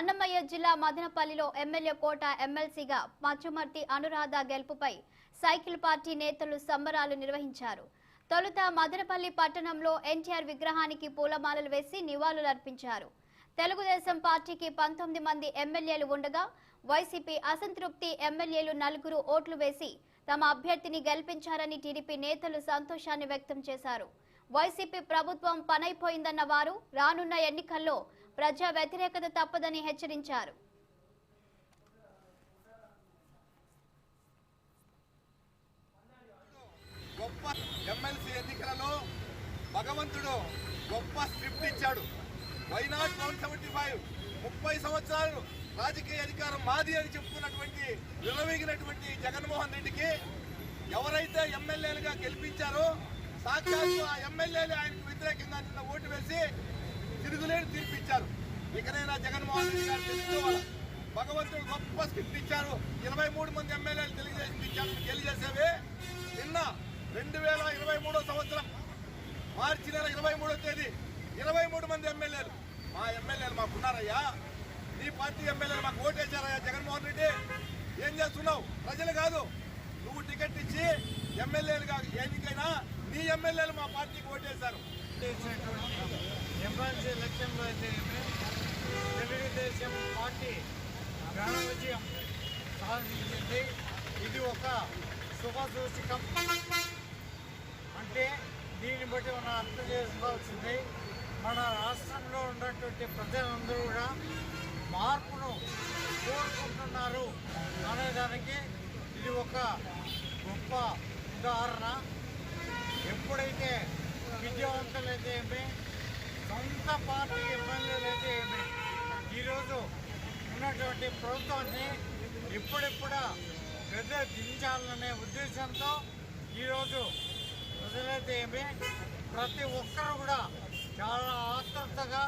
అన్నమయ్య జిల్లా మదనపల్లిలో ఎమ్మెల్యే కోట ఎమ్మెల్సీగా మచ్చుమర్తి అనురాధ గెలుపుపై సైకిల్ పార్టీ నేతలు సంబరాలు నిర్వహించారు. తొలుత మదనపల్లి పట్టణంలో ఎన్టీఆర్ విగ్రహానికి పూలమాలలు వేసి నివాళులర్పించారు. తెలుగుదేశం పార్టీకి 19 మంది ఎమ్మెల్యేలు ఉండగా వైసీపీ అసంతృప్తి ఎమ్మెల్యేలు 4 ఓట్లు వేసి తమ అభ్యర్థిని గెలిపించారని టీడీపీ నేతలు సంతోషాన్ని వ్యక్తం చేశారు. వైసీపీ ప్రభుత్వం పనైపోయిందన్న వారు రానున్న ఎన్నికల్లో ప్రజా వ్యతిరేకత తప్పదని హెచ్చరించారు. గొప్ప ఎమ్మెల్సీ ఎన్నికలలో భగవంతుడు గొప్ప స్క్రిప్ట్ ఇచ్చాడు. వై నాట్ 175 30 సంవత్సరాలు రాజకీయ అధికారం మాది అని చెప్పుకున్నటువంటి విలవేగినటువంటి జగన్మోహన్ రెడ్డికి ఎవరైతే ఎమ్మెల్యేలుగా గెలిపించారో సాక్షాత్తు ఆ ఎమ్మెల్యేలు ఆయనకు వ్యతిరేకంగా నిన్న ఓటు వేసి తిరుగులేని తీర్పిచ్చారు. ఇకనైనా జగన్మోహన్ రెడ్డి గారు తెలుసుకోవాలి, భగవంతుడు గొప్ప స్క్రిప్ట్ ఇచ్చారు. 23 మంది ఎమ్మెల్యేలు తెలుగుదేశం ఇచ్చారు గెలిచేసేవే. నిన్న 2023 సంవత్సరం మార్చి నెల 23వ తేదీ 23 మంది ఎమ్మెల్యేలు మా ఎమ్మెల్యేలు మాకున్నారయ్యా. నీ పార్టీ ఎమ్మెల్యేలు మాకు ఓటేశారయ్యా. జగన్మోహన్ రెడ్డి ఏం చేస్తున్నావు? ప్రజలు కాదు, నువ్వు టికెట్ ఇచ్చి ఎమ్మెల్యేలుగా ఎన్నికైనా నీ ఎమ్మెల్యేలు మా పార్టీకి ఓటేశారు. ఎమ్మెల్సీ ఎలక్షన్లో అయితే తెలుగుదేశం పార్టీ ఘన విజయం సాధించింది. ఇది ఒక శుభసూచకం. అంటే దీన్ని బట్టి మనం అర్థం చేసుకోవాల్సింది, మన రాష్ట్రంలో ఉన్నటువంటి ప్రజలందరూ కూడా మార్పును కోరుకుంటున్నారు అనేదానికి ఇది ఒక గొప్ప ఉదాహరణ. ఎప్పుడైతే విజయవంతులైతే ఏమి, సొంత పార్టీ ఎమ్మెల్యేలు అయితే ఏమి, ఈరోజు ఉన్నటువంటి ప్రభుత్వాన్ని ఇప్పుడిప్పుడా పెద్ద దించాలనే ఉద్దేశంతో ఈరోజు ప్రజలైతే ఏమి ప్రతి ఒక్కరు కూడా చాలా ఆతృతగా